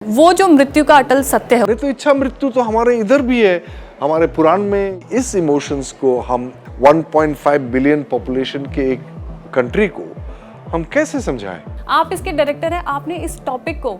वो जो मृत्यु का अटल सत्य है। अरे तो इच्छा मृत्यु तो हमारे इधर भी है, हमारे पुराण में। इस इमोशंस को हम 1.5 बिलियन पॉपुलेशन के एक कंट्री को हम कैसे समझाएं? आप इसके डायरेक्टर हैं, आपने इस टॉपिक को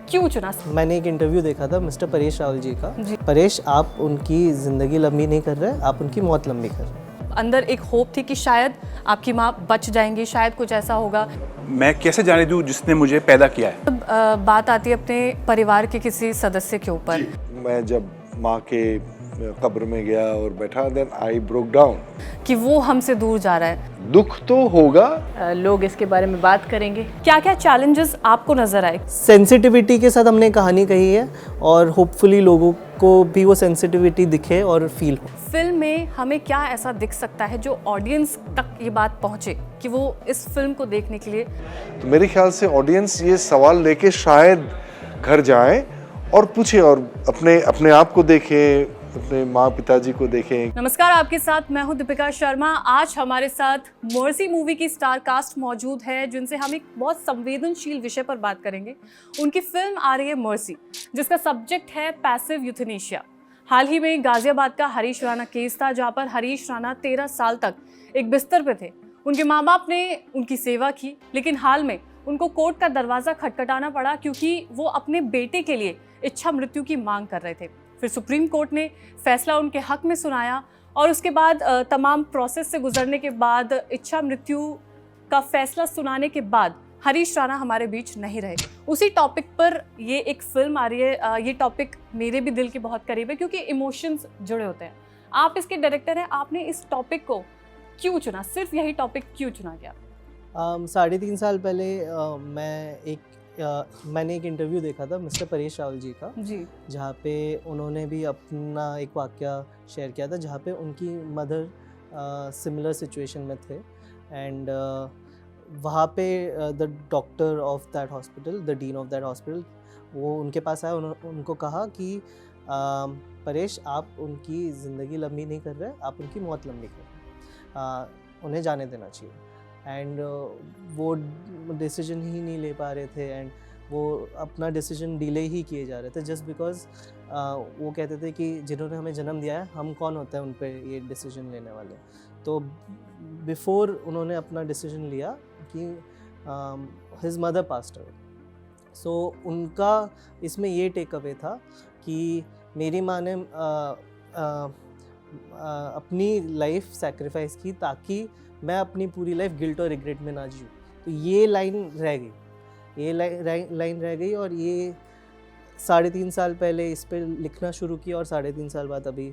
क्यों चुना? मैंने एक इंटरव्यू देखा था मिस्टर परेश रावल जी का। जी। परेश, आप उनकी ज़िंदगी लंबी नहीं कर रहे, आप उनकी मौत लंबी कर रहे हैं। अंदर एक होप थी कि शायद आपकी माँ बच जाएंगी, शायद कुछ ऐसा होगा। मैं कैसे जाने दूं जिसने मुझे पैदा किया है। तब बात आती है अपने परिवार के किसी सदस्य के ऊपर। मैं जब माँ के कब्र में गया और बैठा, देन आई ब्रोक डाउन कि वो हमसे दूर जा रहा है। दुख तो होगा। लोग इसके बारे में बात करेंगे। क्या क्या चैलेंजेस आपको नजर आए? सेंसिटिविटी के साथ हमने कहानी कही है और होपफुली लोगों को भी वो सेंसिटिविटी दिखे और फील हो। फिल्म में हमें क्या ऐसा दिख सकता है जो ऑडियंस तक ये बात पहुंचे कि वो इस फिल्म को देखने के लिए? तो मेरे ख्याल से ऑडियंस ये सवाल लेके शायद घर जाए और पूछे और अपने आप को देखें, अपने माँ पिताजी को देखें। नमस्कार, आपके साथ मैं हूं दीपिका शर्मा। आज हमारे साथ मर्सी मूवी की स्टार कास्ट मौजूद है, जिनसे हम एक बहुत संवेदनशील विषय पर बात करेंगे। उनकी फिल्म आ रही है मर्सी, जिसका सब्जेक्ट है पैसिव यूथनेशिया। हाल ही में गाजियाबाद का हरीश राणा केस था, जहां पर हरीश राणा 13 साल तक एक बिस्तर पे थे। उनके माँ बाप ने उनकी सेवा की, लेकिन हाल में उनको कोर्ट का दरवाजा खटखटाना पड़ा क्योंकि वो अपने बेटे के लिए इच्छा मृत्यु की मांग कर रहे थे। फिर सुप्रीम कोर्ट ने फैसला उनके हक में सुनाया और उसके बाद तमाम प्रोसेस से गुजरने के बाद इच्छा मृत्यु का फैसला सुनाने के बाद हरीश राणा हमारे बीच नहीं रहे। उसी टॉपिक पर ये एक फिल्म आ रही है। ये टॉपिक मेरे भी दिल के बहुत करीब है क्योंकि इमोशंस जुड़े होते हैं। आप इसके डायरेक्टर हैं, आपने इस टॉपिक को क्यों चुना? सिर्फ यही टॉपिक क्यों चुना गया? 3.5 साल पहले मैंने एक इंटरव्यू देखा था मिस्टर परेश रावल जी का, जी। जहाँ पे उन्होंने भी अपना एक वाक़या शेयर किया था, जहाँ पे उनकी मदर सिमिलर सिचुएशन में थे एंड वहाँ पे the doctor of that hospital, the dean of that hospital, वो उनके पास आया। उनको कहा कि परेश, आप उनकी ज़िंदगी लंबी नहीं कर रहे, आप उनकी मौत लंबी कर रहे हैं, उन्हें जाने देना चाहिए। एंड वो डिसीजन ही नहीं ले पा रहे थे एंड वो अपना डिसीजन डिले ही किए जा रहे थे जस्ट बिकॉज वो कहते थे कि जिन्होंने हमें जन्म दिया है, हम कौन होते हैं उन पे ये डिसीजन लेने वाले। तो बिफोर उन्होंने अपना डिसीजन लिया कि हिज मदर पास्ड अवे, सो उनका इसमें ये टेक अवे था कि मेरी माँ ने अपनी लाइफ सैक्रिफाइस की ताकि मैं अपनी पूरी लाइफ गिल्ट और रिग्रेट में ना जीऊँ। तो ये लाइन रह गई, ये लाइन रह गई और ये 3.5 साल पहले इस पे लिखना शुरू किया और 3.5 साल बाद अभी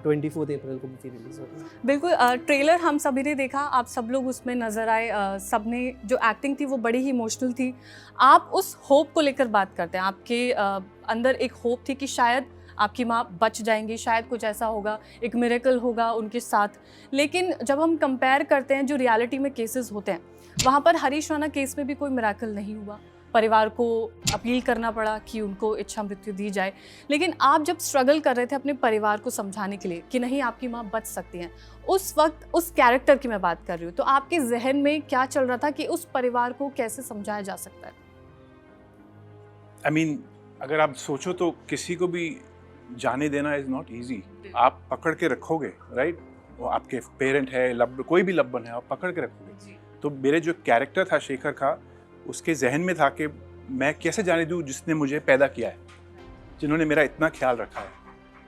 24 अप्रैल को मूवी रिलीज हो गई। बिल्कुल। ट्रेलर हम सभी ने देखा, आप सब लोग उसमें नज़र आए। सब ने जो एक्टिंग थी वो बड़ी ही इमोशनल थी। आप उस होप को लेकर बात करते हैं। आपके अंदर एक होप थी कि शायद आपकी माँ बच जाएंगी, शायद कुछ ऐसा होगा, एक मिरेकल होगा उनके साथ। लेकिन जब हम कंपेयर करते हैं जो रियलिटी में केसेस होते हैं, वहाँ पर हरीश राणा केस में भी कोई मिरेकल नहीं हुआ। परिवार को अपील करना पड़ा कि उनको इच्छा मृत्यु दी जाए। लेकिन आप जब स्ट्रगल कर रहे थे अपने परिवार को समझाने के लिए कि नहीं, आपकी माँ बच सकती हैं, उस वक्त उस कैरेक्टर की मैं बात कर रही हूँ, तो आपके जहन में क्या चल रहा था कि उस परिवार को कैसे समझाया जा सकता है? I mean, अगर आप सोचो तो किसी को भी जाने देना इज नॉट ईजी। आप पकड़ के रखोगे, राइट? वो आपके पेरेंट है, कोई भी लब्बन है, आप पकड़ के रखोगे। तो मेरे जो कैरेक्टर था शेखर का, उसके जहन में था कि मैं कैसे जाने दूं जिसने मुझे पैदा किया है, जिन्होंने मेरा इतना ख्याल रखा है।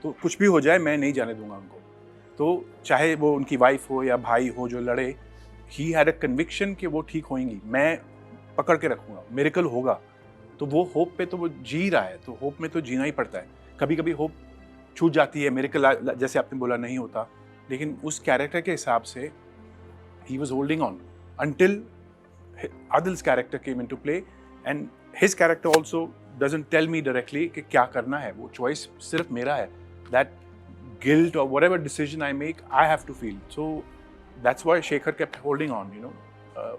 तो कुछ भी हो जाए मैं नहीं जाने दूंगा उनको। तो चाहे वो उनकी वाइफ हो या भाई हो जो लड़े, ही हैड अ कन्विक्शन कि वो ठीक होंगी, मैं पकड़ के रखूंगा, मिरेकल होगा। तो वो होप पे तो वो जी रहा है, तो होप में तो जीना ही पड़ता है। कभी कभी होप छूट जाती है, मिरेकल जैसे आपने बोला नहीं होता, लेकिन उस कैरेक्टर के हिसाब से he was holding on until Adil's character came into play, and his character also doesn't tell me directly कि क्या करना है। वो choice सिर्फ मेरा है। That guilt or whatever decision I make, I have to feel. So that's why Shekhar kept holding on, you know.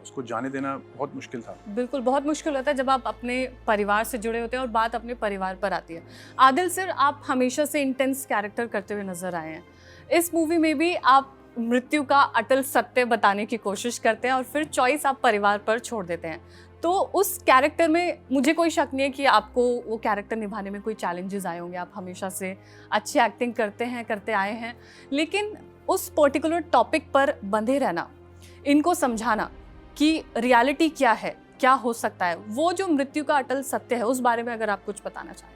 उसको जाने देना बहुत मुश्किल था। बिल्कुल, बहुत मुश्किल होता है जब आप अपने परिवार से जुड़े होते हैं और बात अपने परिवार पर आती है। आदिल सर, आप हमेशा से इंटेंस कैरेक्टर करते हुए नजर आए हैं। इस मूवी में भी आप मृत्यु का अटल सत्य बताने की कोशिश करते हैं और फिर चॉइस आप परिवार पर छोड़ देते हैं। तो उस कैरेक्टर में मुझे कोई शक नहीं है कि आपको वो कैरेक्टर निभाने में कोई चैलेंजेस आए होंगे। आप हमेशा से अच्छी एक्टिंग करते आए हैं, लेकिन उस पर्टिकुलर टॉपिक पर बंधे रहना, इनको समझाना कि रियलिटी क्या है, क्या हो सकता है, वो जो मृत्यु का अटल सत्य है, उस बारे में अगर आप कुछ बताना चाहें।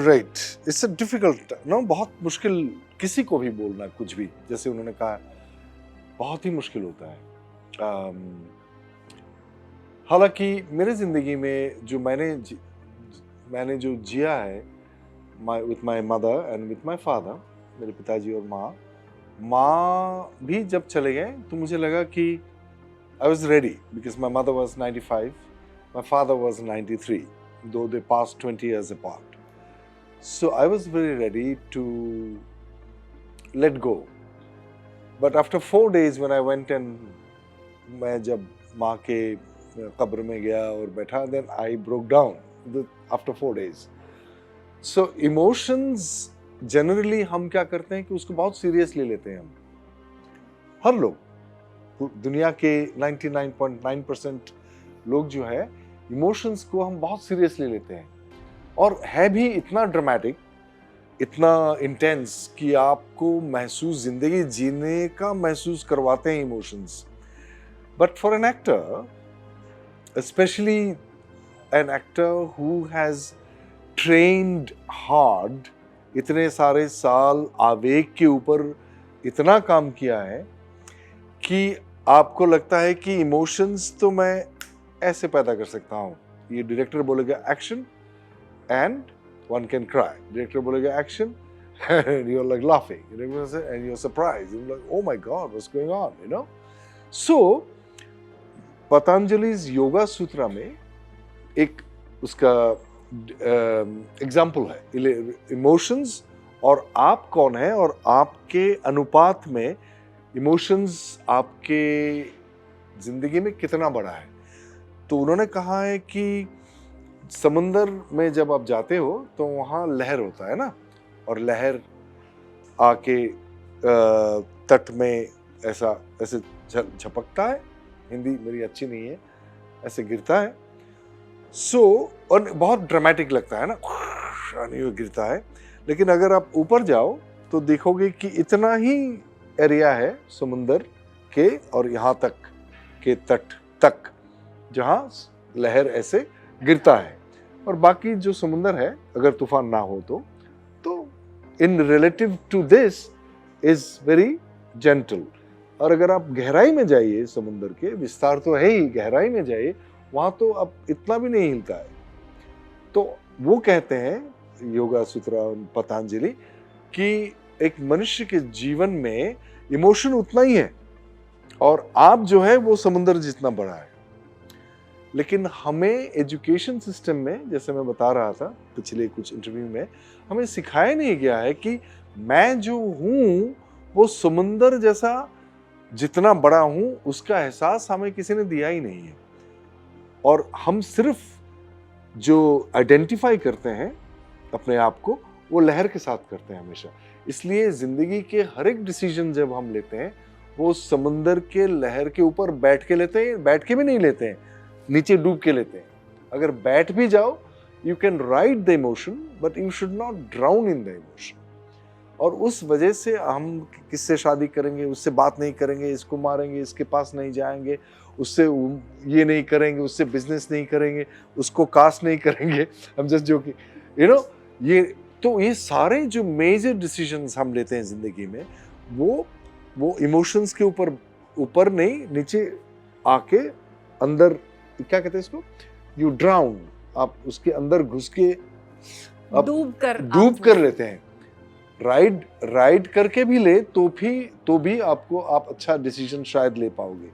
Right, it's a difficult no, बहुत मुश्किल किसी को भी बोलना कुछ भी, जैसे उन्होंने कहा बहुत ही मुश्किल होता है। हालांकि मेरे जिंदगी में जो मैंने जो जिया है with my mother and with my father, मेरे पिताजी और माँ भी जब चले गए तो मुझे लगा कि I was ready, because my mother was 95, my father was 93, though they passed 20 years apart. So I was very ready to let go. But after 4 days when I went and मैं जब माँ के कब्र में गया और बैठा, then I broke down after 4 days. So emotions generally हम क्या करते हैं कि उसको बहुत सीरियसली लेते हैं हम, हर लोग, दुनिया के 99.9% लोग जो है इमोशंस को हम बहुत सीरियसली लेते हैं, और है भी इतना ड्रामेटिक, इतना इंटेंस कि आपको महसूस, जिंदगी जीने का महसूस करवाते हैं emotions. But for an actor, especially an actor who has trained hard, इतने सारे साल आवेग के ऊपर इतना काम किया है कि आपको लगता है कि इमोशंस तो मैं ऐसे पैदा कर सकता हूँ। ये डायरेक्टर बोलेगा action and one can cry, director बोलेगा action and you are like laughing and you are surprised, you are like oh my god what's going on, you know. So Patanjali's Yoga Sutra में एक उसका एग्जाम्पल है, इमोशंस और आप कौन है और आपके अनुपात में इमोशंस आपके जिंदगी में कितना बड़ा है। तो उन्होंने कहा है कि समुंदर में जब आप जाते हो तो वहाँ लहर होता है ना, और लहर आके तट में ऐसे झपकता है, हिंदी मेरी अच्छी नहीं है, ऐसे गिरता है। और बहुत ड्रामेटिक लगता है ना, ये गिरता है। लेकिन अगर आप ऊपर जाओ तो देखोगे कि इतना ही एरिया है समुंदर के और यहाँ तक के तट तक जहाँ लहर ऐसे गिरता है, और बाकी जो समुंदर है अगर तूफान ना हो तो in relative to this is very gentle. और अगर आप गहराई में जाइए, समुंदर के विस्तार तो है ही, गहराई में जाइए, वहाँ तो अब इतना भी नहीं हिलता है। तो वो कहते हैं योगा सूत्रा पतंजलि कि एक मनुष्य के जीवन में इमोशन उतना ही है, और आप जो है वो समुंदर जितना बड़ा है। लेकिन हमें एजुकेशन सिस्टम में, जैसे मैं बता रहा था पिछले कुछ इंटरव्यू में, हमें सिखाया नहीं गया है कि मैं जो हूँ वो समुंदर जैसा जितना बड़ा हूँ, उसका एहसास हमें किसी ने दिया ही नहीं है। और हम सिर्फ जो आइडेंटिफाई करते हैं अपने आप को, वो लहर के साथ करते हैं हमेशा। इसलिए जिंदगी के हर एक डिसीजन जब हम लेते हैं वो समुंदर के लहर के ऊपर बैठ के लेते हैं, बैठ के भी नहीं लेते हैं, नीचे डूब के लेते हैं। अगर बैठ भी जाओ, you can ride the emotion but you should not drown in the emotion. और उस वजह से हम किससे शादी करेंगे, उससे बात नहीं करेंगे, इसको मारेंगे, इसके पास नहीं जाएंगे, उससे ये नहीं करेंगे, उससे बिजनेस नहीं करेंगे, उसको कास्ट नहीं करेंगे, हम जस्ट जो कि यू नो ये सारे जो मेजर डिसीजंस हम लेते हैं जिंदगी में, वो इमोशंस के ऊपर नहीं, नीचे आके अंदर, क्या कहते हैं इसको, यू ड्राउन, आप उसके अंदर घुस के डूब कर लेते हैं। राइड करके भी ले तो भी आप अच्छा डिसीजन शायद ले पाओगे।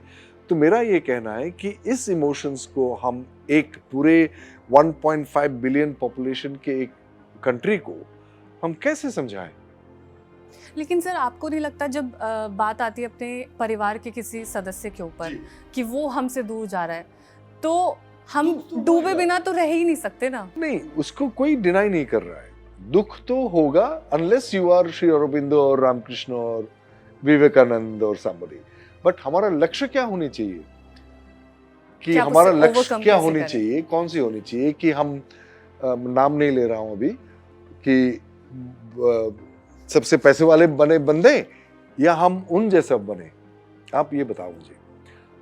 तो मेरा ये कहना है कि इस इमोशंस को हम एक पूरे 1.5 बिलियन पॉपुलेशन के एक कंट्री को हम कैसे समझाएं? लेकिन सर, आपको नहीं लगता जब बात आती है अपने परिवार के किसी सदस्य के ऊपर कि वो हमसे दूर जा रहा है, तो हम डूबे बिना तो रह ही नहीं सकते ना? नहीं, उसको कोई डिनाई नहीं कर रहा है, दुख तो होगा unless you are Shri Aurobindo और रामकृष्ण और विवेकानंद और somebody। बट हमारा लक्ष्य क्या होनी चाहिए, कि क्या आप हमारा उससे लक्ष्य overcome क्या कैसे होनी करें? चाहिए, कौन सी होनी चाहिए, कि हम नाम नहीं ले रहा हूं अभी, कि सबसे पैसे वाले बने बंदे या हम उन जैसा बने। आप ये बताओ मुझे,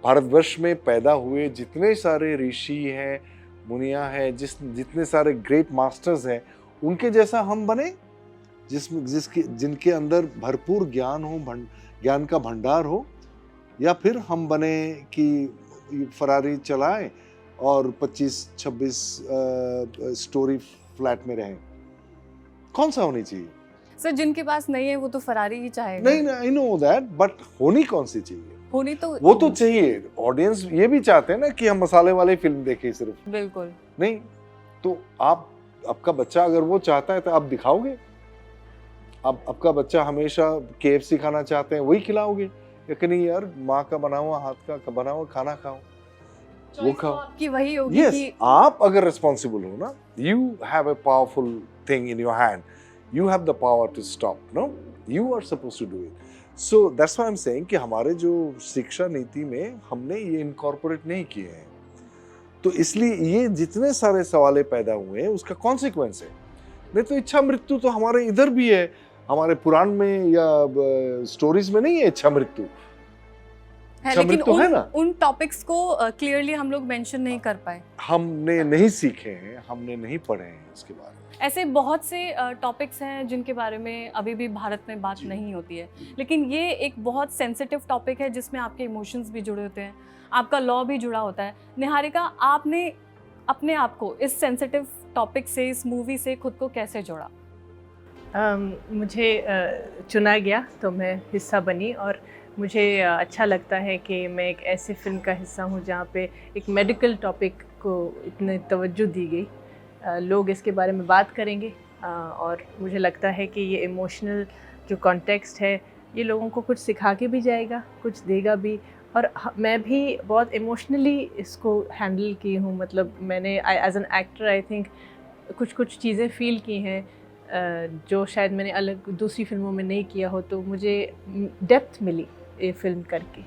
भारतवर्ष में पैदा हुए जितने सारे ऋषि हैं, मुनिया हैं, जितने सारे ग्रेट मास्टर्स हैं, उनके जैसा हम बने, जिनके अंदर भरपूर ज्ञान हो, ज्ञान का भंडार हो, या फिर हम बने कि फरारी चलाएं और 25-26 स्टोरी फ्लैट में रहें। कौन सा होनी चाहिए? सर जिनके पास नहीं है वो तो फरारी ही चाहेगा। नहीं, आई नो दैट, बट होनी कौन सी चाहिए? होनी तो वो तो चाहिए। ऑडियंस ये भी चाहते हैं ना कि हम मसाले वाली फिल्म देखें सिर्फ। बिल्कुल। नहीं तो आपका बच्चा अगर वो चाहता है तो आप दिखाओगे? आपका बच्चा हमेशा KFC खाना चाहते हैं, वही खिलाओगे? या कि नहीं यार, माँ का बना हुआ, हाथ का बना हुआ खाना खाओ, वो खाओ। कि वही होगी यस, कि आप अगर रिस्पॉन्सिबल हो ना, you have a powerful thing in your hand, you have the power to stop, no, you are suppose to do it. So that's why I am saying कि हमारे जो शिक्षा नीति में हमने ये इनकॉर्पोरेट नहीं किए हैं, तो इसलिए ये जितने सारे सवाल पैदा हुए हैं उसका कॉन्सिक्वेंस है। नहीं तो इच्छा मृत्यु तो हमारे इधर भी है, हमारे पुराण में या स्टोरीज में नहीं है इच्छा मृत्यु। है, अच्छा, लेकिन मृत्यु है ना? उन टॉपिक्स को क्लियरली हम लोग मेंशन नहीं कर पाए। हमने नहीं सीखे हैं, हमने नहीं पढ़े हैं इसके बारे में। ऐसे बहुत से टॉपिक्स हैं जिनके बारे में अभी भी भारत में बात नहीं होती है, लेकिन ये एक बहुत सेंसिटिव टॉपिक है जिसमें आपके इमोशंस भी जुड़े होते हैं, आपका लॉ भी जुड़ा होता है। निहारिका, आपने अपने आप को इस सेंसिटिव टॉपिक से, इस मूवी से खुद को कैसे जोड़ा? मुझे चुना गया तो मैं हिस्सा बनी, और मुझे अच्छा लगता है कि मैं एक ऐसी फिल्म का हिस्सा हूँ जहाँ पे एक मेडिकल टॉपिक को इतनी तवज्जो दी गई। लोग इसके बारे में बात करेंगे, और मुझे लगता है कि ये इमोशनल जो कॉन्टेक्स्ट है ये लोगों को कुछ सिखा के भी जाएगा, कुछ देगा भी। और मैं भी बहुत इमोशनली इसको हैंडल की हूँ। मतलब मैंने as an actor I think कुछ चीज़ें फील की हैं जो शायद मैंने अलग दूसरी फिल्मों में नहीं किया हो, तो मुझे डेप्थ मिली ये फिल्म करके,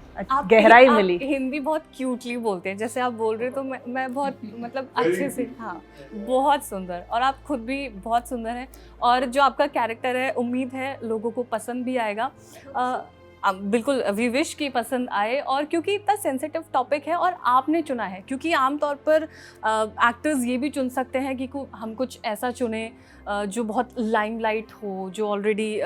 गहराई मिली। आप हिंदी बहुत क्यूटली बोलते हैं, जैसे आप बोल रहे हो तो मैं बहुत मतलब अच्छे से, हाँ, बहुत सुंदर, और आप खुद भी बहुत सुंदर हैं, और जो आपका कैरेक्टर है उम्मीद है लोगों को पसंद भी आएगा। बिल्कुल, वी विश की पसंद आए, और क्योंकि इतना सेंसिटिव टॉपिक है और आपने चुना है, क्योंकि आमतौर पर एक्टर्स ये भी चुन सकते हैं कि हम कुछ ऐसा चुने जो बहुत लाइमलाइट हो, जो ऑलरेडी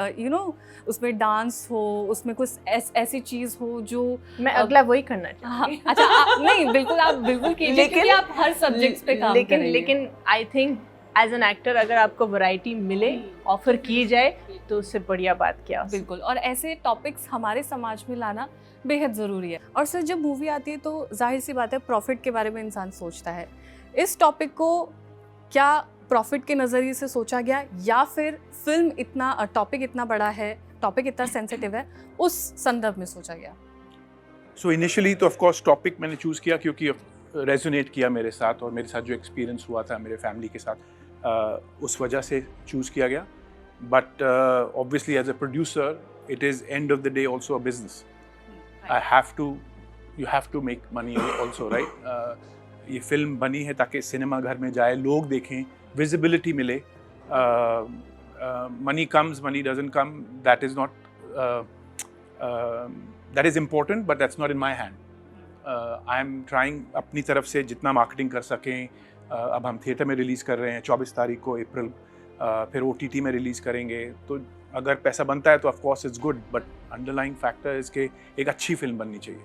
उसमें डांस हो, उसमें कुछ ऐसी चीज़ हो जो मैं अगला वही करना चाहूँगी। हाँ, अच्छा, नहीं बिल्कुल, आप बिल्कुल कीजिए, क्योंकि आप हर सब्जेक्ट्स पे काम करेंगे। लेकिन I think as an actor अगर आपको वैरायटी मिले, ऑफर की जाए, तो उससे बढ़िया बात क्या। बिल्कुल, और ऐसे टॉपिक्स हमारे समाज में लाना बेहद ज़रूरी है। और सर, जब मूवी आती है तो जाहिर सी बात है प्रॉफिट के बारे में इंसान सोचता है। इस टॉपिक को क्या प्रॉफिट के नज़रिए से सोचा गया, या फिर फिल्म टॉपिक इतना बड़ा है, टॉपिक इतना सेंसिटिव है, उस संदर्भ में सोचा गया? सो इनिशियली तो ऑफ कोर्स टॉपिक मैंने चूज़ किया क्योंकि रेजोनेट किया मेरे साथ, और मेरे साथ जो एक्सपीरियंस हुआ था मेरे फैमिली के साथ, उस वजह से चूज़ किया गया। But obviously as a producer it is end of the day also a business. You have to make money also, right. ये फिल्म बनी है ताकि सिनेमा घर में जाए, लोग देखें, विजिबिलिटी मिले। Money comes, money doesn't come, that is not, that is important, but that's not in my hand. I am trying अपनी तरफ से जितना मार्केटिंग कर सकें। अब हम थिएटर में रिलीज़ कर रहे हैं 24 तारीख को अप्रैल, फिर OTT में रिलीज़ करेंगे, तो अगर पैसा बनता है तो of course it's good, but underlying factor is के एक अच्छी फिल्म बननी चाहिए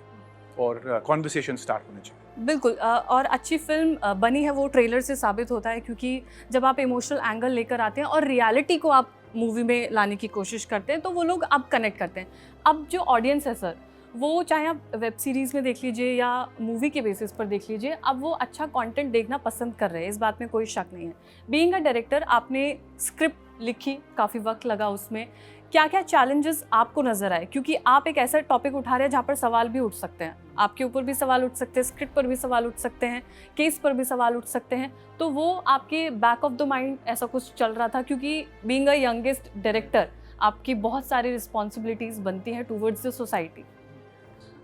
और कॉन्वर्सेशन स्टार्ट होने चाहिए। बिल्कुल, और अच्छी फिल्म बनी है वो ट्रेलर से साबित होता है, क्योंकि जब आप इमोशनल एंगल लेकर आते हैं और रियलिटी को आप मूवी में लाने की कोशिश करते हैं, तो वो लोग अब कनेक्ट करते हैं। अब जो ऑडियंस है सर, वो चाहे आप वेब सीरीज़ में देख लीजिए या मूवी के बेसिस पर देख लीजिए, अब वो अच्छा कंटेंट देखना पसंद कर रहे हैं, इस बात में कोई शक नहीं है। बीइंग अ डायरेक्टर, आपने स्क्रिप्ट लिखी, काफ़ी वक्त लगा उसमें, क्या क्या चैलेंजेस आपको नज़र आए? क्योंकि आप एक ऐसा टॉपिक उठा रहे हैं जहाँ पर सवाल भी उठ सकते हैं, आपके ऊपर भी सवाल उठ सकते हैं, स्क्रिप्ट पर भी सवाल उठ सकते हैं, केस पर भी सवाल उठ सकते हैं, तो वो आपके बैक ऑफ द माइंड ऐसा कुछ चल रहा था? क्योंकि बीइंग अ यंगेस्ट डायरेक्टर, आपकी बहुत सारी रिस्पॉन्सिबिलिटीज़ बनती हैं टूवर्ड्स द सोसाइटी।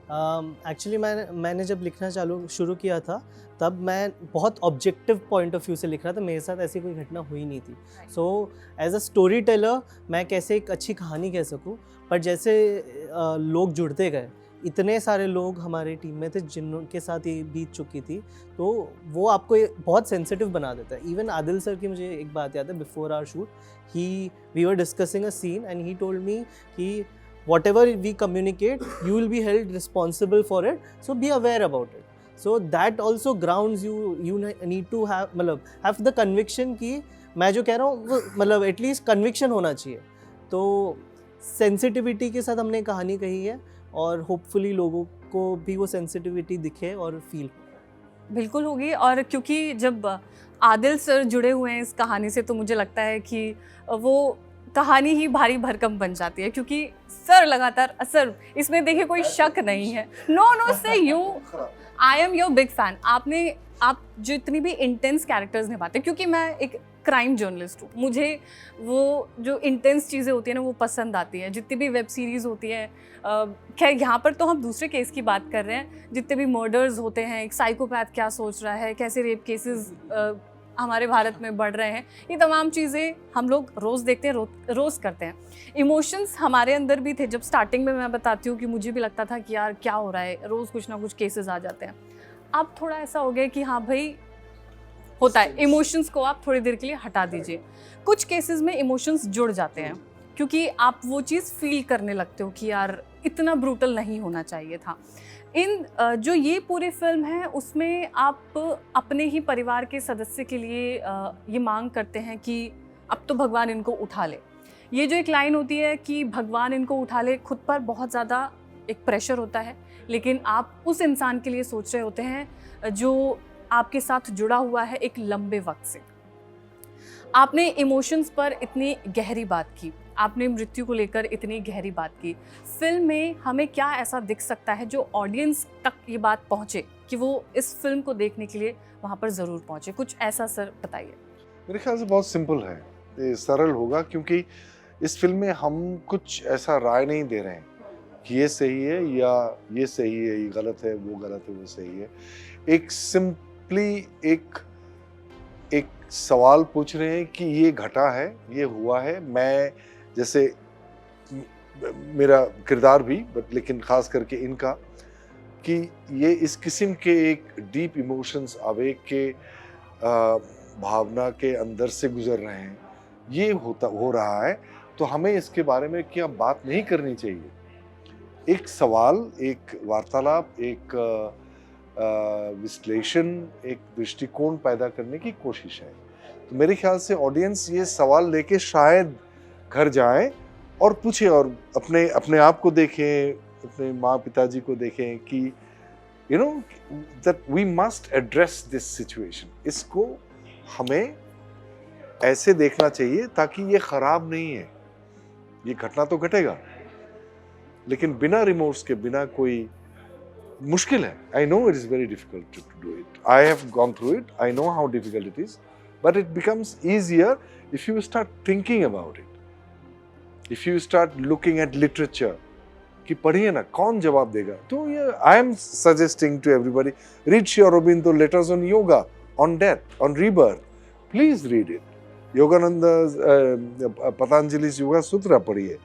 एक्चुअली मैंने जब लिखना शुरू किया था तब मैं बहुत ऑब्जेक्टिव पॉइंट ऑफ व्यू से लिख रहा था, मेरे साथ ऐसी कोई घटना हुई नहीं थी। So as a storyteller मैं कैसे एक अच्छी कहानी कह सकूं, पर जैसे लोग जुड़ते गए, इतने सारे लोग हमारी टीम में थे जिनके साथ ये बीत चुकी थी, तो वो आपको बहुत सेंसिटिव बना देता है। इवन आदिल सर की मुझे एक बात याद है, before our shoot we were discussing a scene and he told me कि whatever we communicate, you will be held responsible for it, so be aware about it. So that also grounds you. You need to have have the conviction कि मैं जो कह रहा हूँ वो मतलब at least conviction होना चाहिए। तो सेंसिटिविटी के साथ हमने कहानी कही है और होपफुली लोगों को भी वो सेंसिटिविटी दिखे और फील बिल्कुल होगी। और क्योंकि जब आदिल सर जुड़े हुए हैं इस कहानी से, तो मुझे लगता है कि वो कहानी ही भारी भरकम बन जाती है, क्योंकि सर लगातार असर इसमें देखिए कोई शक नहीं है। नो से you I am your big fan. आप जो इतनी भी इंटेंस कैरेक्टर्स निभाते हैं, क्योंकि मैं एक क्राइम जर्नलिस्ट हूँ, मुझे वो जो इंटेंस चीज़ें होती हैं ना वो पसंद आती हैं। जितनी भी वेब सीरीज़ होती हैं, खैर यहाँ पर तो हम दूसरे केस की बात कर रहे हैं, जितने भी मर्डर्स होते हैं, एक साइकोपैथ क्या सोच रहा है, कैसे रेप केसेस हमारे भारत में बढ़ रहे हैं, ये तमाम चीज़ें हम लोग रोज़ देखते हैं, रोज़ करते हैं। इमोशंस हमारे अंदर भी थे। जब स्टार्टिंग में मैं बताती हूँ कि मुझे भी लगता था कि यार क्या हो रहा है, रोज़ कुछ ना कुछ केसेस आ जाते हैं। अब थोड़ा ऐसा हो गया कि हाँ भाई होता है, इमोशंस को आप थोड़ी देर के लिए हटा दीजिए। कुछ केसेस में इमोशंस जुड़ जाते हैं, क्योंकि आप वो चीज़ फील करने लगते हो कि यार इतना ब्रूटल नहीं होना चाहिए था। जो ये पूरी फिल्म है उसमें आप अपने ही परिवार के सदस्य के लिए ये मांग करते हैं कि अब तो भगवान इनको उठा ले। ये जो एक लाइन होती है कि भगवान इनको उठा ले, खुद पर बहुत ज़्यादा एक प्रेशर होता है, लेकिन आप उस इंसान के लिए सोच रहे होते हैं जो आपके साथ जुड़ा हुआ है एक लंबे वक्त से। आपने इमोशंस पर इतनी गहरी बात की, आपने मृत्यु को लेकर इतनी गहरी बात की। फिल्म में हमें क्या ऐसा दिख सकता है जो ऑडियंस तक ये बात पहुँचे कि वो इस फिल्म को देखने के लिए वहाँ पर ज़रूर पहुँचे? कुछ ऐसा सर बताइए। मेरे ख्याल से बहुत सिंपल है, ये सरल होगा, क्योंकि इस फिल्म में हम कुछ ऐसा राय नहीं दे रहे हैं कि ये सही है या ये सही है, ये गलत है, वो गलत है, वो सही है। एक सिंपली एक सवाल पूछ रहे हैं कि ये घटा है, ये हुआ है। मैं जैसे मेरा किरदार भी, लेकिन खास करके इनका, कि ये इस किस्म के एक डीप इमोशंस, आवेग के भावना के अंदर से गुजर रहे हैं, ये हो रहा है, तो हमें इसके बारे में क्या बात नहीं करनी चाहिए। एक सवाल, एक वार्तालाप, एक विश्लेषण, एक दृष्टिकोण पैदा करने की कोशिश है। तो मेरे ख्याल से ऑडियंस ये सवाल लेके शायद घर जाएं और पूछें और अपने आप को देखें, अपने माँ पिताजी को देखें कि you know that we must address this situation. इसको हमें ऐसे देखना चाहिए ताकि ये खराब नहीं है। ये घटना तो घटेगा, लेकिन बिना रिमोर्स के, बिना कोई, मुश्किल है। I know it is very difficult to do it. I have gone through it. I know how difficult it is. But it becomes easier if you start thinking about it. If you start looking at literature, कि पढ़िए ना, कौन जवाब देगा? तो ये I am suggesting to everybody, read Sri Aurobindo letters on yoga, on death, on rebirth. Please read it. Yogananda's Patanjali's Yoga Sutra पढ़िए।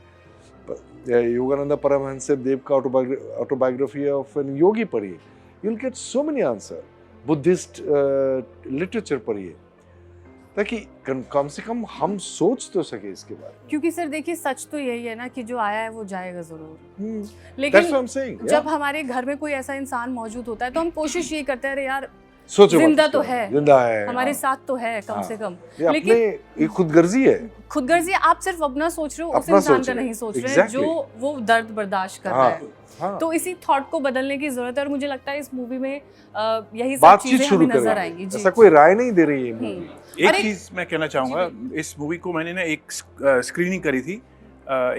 योगानंद परमहंस देव का ऑटोबायोग्राफी ऑफ एन योगी पढ़िए। You will get so many answer. Buddhist literature पढ़िए, ताकि कम से कम हम सोच तो सके इसके बारे में। क्योंकि सर देखिए, सच तो यही है ना कि जो आया है वो जाएगा जरूर। That's what I'm saying, लेकिन जब हमारे घर में कोई ऐसा इंसान मौजूद होता है तो हम कोशिश ये करते हैं, अरे यार सोचो जिंदा तो है, जिंदा है, हमारे साथ तो है कम से कम। लेकिन ये खुदगर्जी है। खुदगर्जी, आप सिर्फ अपना सोच रहे हो, उस इंसान का नहीं सोच रहे हैं जो वो दर्द बर्दाश्त कर रहा है। तो इसी थॉट को बदलने की जरूरत है, और मुझे लगता है इस मूवी में यही सब चीजें हमें नजर आएंगी। ऐसा कोई राय नहीं दे रही है मूवी। एक चीज मैं कहना चाहूँगा, इस मूवी को मैंने ना एक स्क्रीनिंग करी थी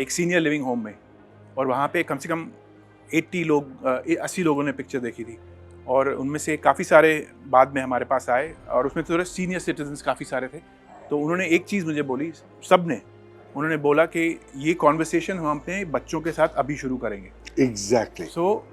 एक सीनियर लिविंग होम में, और वहाँ पे कम से कम 80 लोगों ने पिक्चर देखी थी, और उनमें से काफ़ी सारे बाद में हमारे पास आए, और उसमें थोड़े सीनियर सिटीजन्स काफ़ी सारे थे। तो उन्होंने एक चीज़ मुझे बोली, उन्होंने बोला कि ये कॉन्वर्सेशन हम अपने बच्चों के साथ अभी शुरू करेंगे। Exactly. So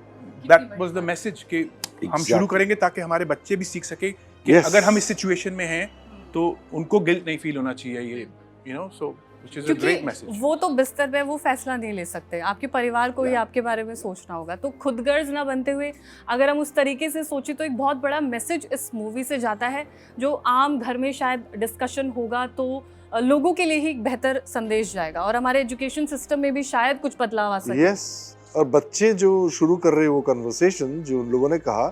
that was the message कि हम शुरू Exactly. करेंगे ताकि हमारे बच्चे भी सीख सके कि Yes. अगर हम इस सिचुएशन में हैं तो उनको गिल्ट नहीं फील होना चाहिए, ये you know, so which is a great message. क्योंकि वो तो बिस्तर पे वो फैसला नहीं ले सकते, आपके परिवार को ही आपके बारे में सोचना होगा। तो खुदगर्ज ना बनते हुए अगर हम उस तरीके से सोचें तो एक बहुत बड़ा मैसेज इस मूवी से जाता है, जो आम घर में शायद डिस्कशन होगा तो लोगों के लिए ही एक बेहतर संदेश जाएगा, और हमारे एजुकेशन सिस्टम में भी शायद कुछ बदलाव आ सके। यस, और बच्चे जो शुरू कर रहे हैं वो कन्वर्सेशन जो उन लोगों ने कहा,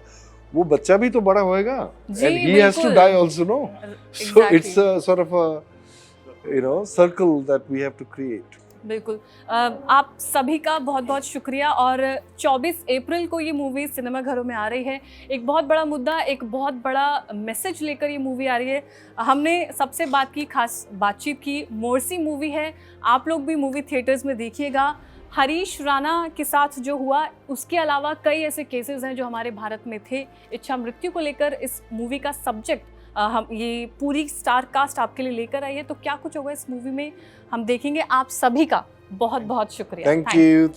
वो बच्चा भी तो बड़ा होएगा, जी, and he has to बिल्कुल। die also, no? So Exactly. it's a sort of a, you know, circle that we have to create. बिल्कुल। आप सभी का बहुत बहुत शुक्रिया। और 24 अप्रैल को ये मूवी सिनेमाघरों में आ रही है। एक बहुत बड़ा मुद्दा, एक बहुत बड़ा मैसेज लेकर ये मूवी आ रही है। हमने सबसे बातचीत की, मोर्सी मूवी है, आप लोग भी मूवी थिएटर्स में देखिएगा। हरीश राणा के साथ जो हुआ, उसके अलावा कई ऐसे केसेस हैं जो हमारे भारत में थे। इच्छा मृत्यु को लेकर इस मूवी का सब्जेक्ट हम ये पूरी स्टार कास्ट आपके लिए लेकर आई है। तो क्या कुछ होगा इस मूवी में हम देखेंगे। आप सभी का बहुत बहुत शुक्रिया।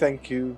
Thank you.